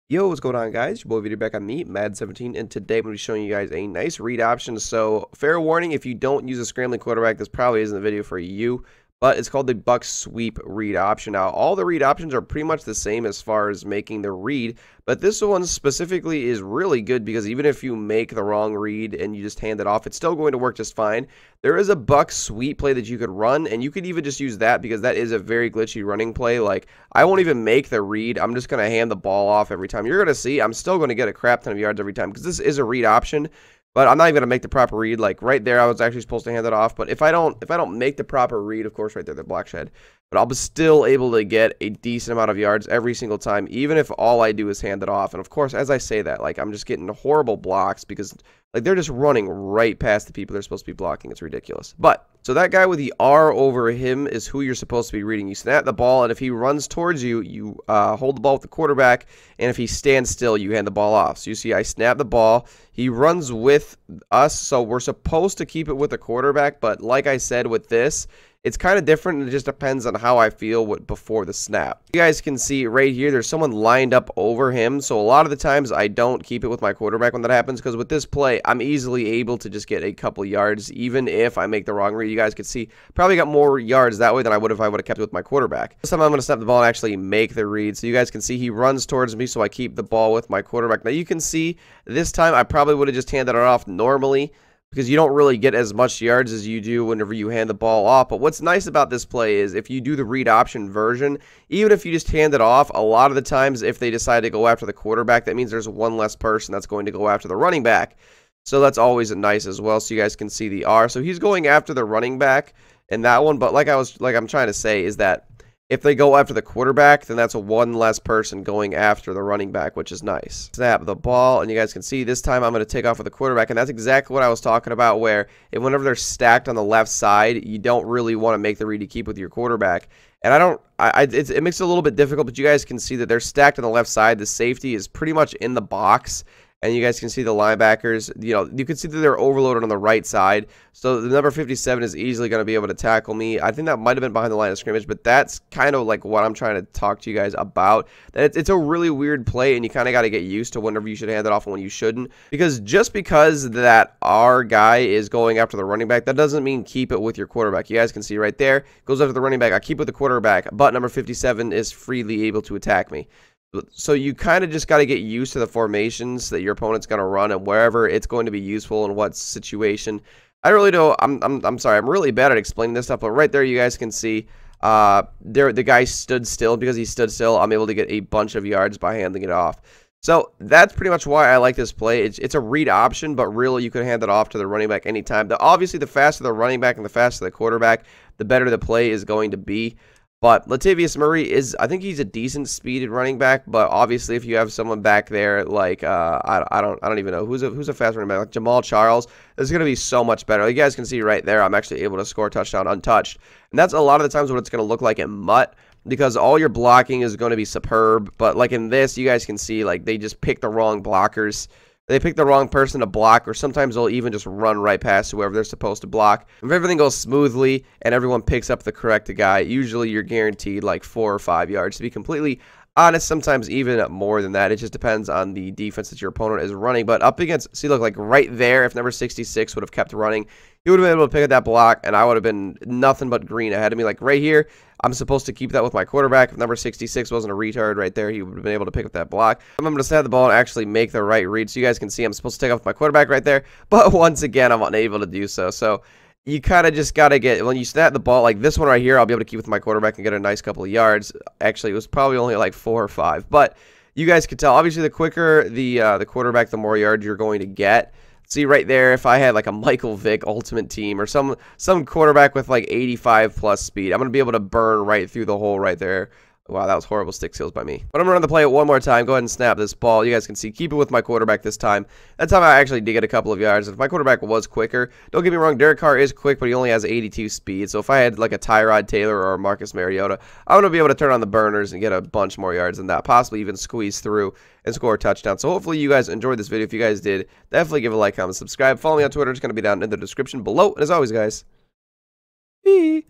Yo, what's going on, guys? Your boy Video back on me, Madden 17, and today I'm going to be showing you guys a nice read option. So, fair warning, if you don't use a scrambling quarterback, this probably isn't the video for you, but it's called the Buck Sweep read option. Now, all the read options are pretty much the same as far as making the read, but this one specifically is really good because even if you make the wrong read and you just hand it off, it's still going to work just fine. There is a Buck Sweep play that you could run, and you could even just use that because that is a very glitchy running play. Like, I won't even make the read. I'm just going to hand the ball off every time. You're going to see I'm still going to get a crap ton of yards every time because this is a read option, but I'm not even going to make the proper read. Like right there, I was actually supposed to hand it off, but if I don't make the proper read, of course, right there, the black shed, but I'll be still able to get a decent amount of yards every single time, even if all I do is hand it off. And of course, as I say that, like I'm just getting horrible blocks because like they're just running right past the people they're supposed to be blocking. It's ridiculous. But so that guy with the R over him is who you're supposed to be reading. You snap the ball, and if he runs towards you, you hold the ball with the quarterback, and if he stands still, you hand the ball off. So you see I snap the ball. He runs with us, so we're supposed to keep it with the quarterback, but like I said with this, it's kind of different, and it just depends on how I feel before the snap. You guys can see right here, there's someone lined up over him, so a lot of the times I don't keep it with my quarterback when that happens, because with this play, I'm easily able to just get a couple yards, even if I make the wrong read. You guys can see, probably got more yards that way than I would if I would have kept it with my quarterback. This time I'm going to snap the ball and actually make the read, so you guys can see he runs towards me, so I keep the ball with my quarterback. Now you can see, this time I probably would have just handed it off normally, because you don't really get as much yards as you do whenever you hand the ball off. But what's nice about this play is if you do the read option version, even if you just hand it off, a lot of the times if they decide to go after the quarterback, that means there's one less person that's going to go after the running back. So that's always nice as well. So you guys can see the R. So he's going after the running back in that one. But like I'm trying to say is that if they go after the quarterback, then that's one less person going after the running back, which is nice. Snap the ball, and you guys can see this time I'm going to take off with the quarterback, and that's exactly what I was talking about, where whenever they're stacked on the left side, you don't really want to make the read to keep with your quarterback. And it makes it a little bit difficult, but you guys can see that they're stacked on the left side. The safety is pretty much in the box. And you guys can see the linebackers, you can see that they're overloaded on the right side. So the number 57 is easily going to be able to tackle me. I think that might have been behind the line of scrimmage, but that's kind of like what I'm trying to talk to you guys about. That it's a really weird play, and you kind of got to get used to whenever you should hand it off and when you shouldn't. Because just because that our guy is going after the running back, that doesn't mean keep it with your quarterback. You guys can see right there, goes after the running back. I keep it with the quarterback, but number 57 is freely able to attack me. So you kind of just got to get used to the formations that your opponent's going to run and wherever it's going to be useful in what situation. I really don't. I'm sorry. I'm really bad at explaining this stuff, but right there you guys can see the guy stood still. Because he stood still, I'm able to get a bunch of yards by handing it off. So that's pretty much why I like this play. It's a read option, but really you could hand it off to the running back anytime. Obviously, the faster the running back and the faster the quarterback, the better the play is going to be. But Latavius Murray I think he's a decent speeded running back, but obviously if you have someone back there like I don't even know who's a fast running back, like Jamal Charles, it's going to be so much better. Like you guys can see right there, I'm actually able to score a touchdown untouched, and that's a lot of the times what it's going to look like in MUT, because all your blocking is going to be superb. But like in this, you guys can see like they just pick the wrong blockers. They pick the wrong person to block, or sometimes they'll even just run right past whoever they're supposed to block. If everything goes smoothly and everyone picks up the correct guy, usually you're guaranteed like 4 or 5 yards. To be completely honest, sometimes even more than that. It just depends on the defense that your opponent is running. But up against, see, look, like right there, if number 66 would have kept running, he would have been able to pick up that block, and I would have been nothing but green ahead of me. Like right here, I'm supposed to keep that with my quarterback. If number 66 wasn't a retard right there, he would have been able to pick up that block. I'm going to snap the ball and actually make the right read. So you guys can see I'm supposed to take off with my quarterback right there, but once again, I'm unable to do so. So you kind of just got to get, when you snap the ball, like this one right here, I'll be able to keep with my quarterback and get a nice couple of yards. Actually, it was probably only like 4 or 5, but you guys could tell, obviously, the quicker the quarterback, the more yards you're going to get. See right there, if I had like a Michael Vick ultimate team or some quarterback with like 85 plus speed, I'm going to be able to burn right through the hole right there. Wow, that was horrible stick skills by me. But I'm going to run the play one more time. Go ahead and snap this ball. You guys can see, keep it with my quarterback this time. That time I actually did get a couple of yards. If my quarterback was quicker, don't get me wrong, Derek Carr is quick, but he only has 82 speed. So if I had like a Tyrod Taylor or a Marcus Mariota, I'm going to be able to turn on the burners and get a bunch more yards than that. Possibly even squeeze through and score a touchdown. So hopefully you guys enjoyed this video. If you guys did, definitely give a like, comment, subscribe. Follow me on Twitter. It's going to be down in the description below. And as always, guys, peace.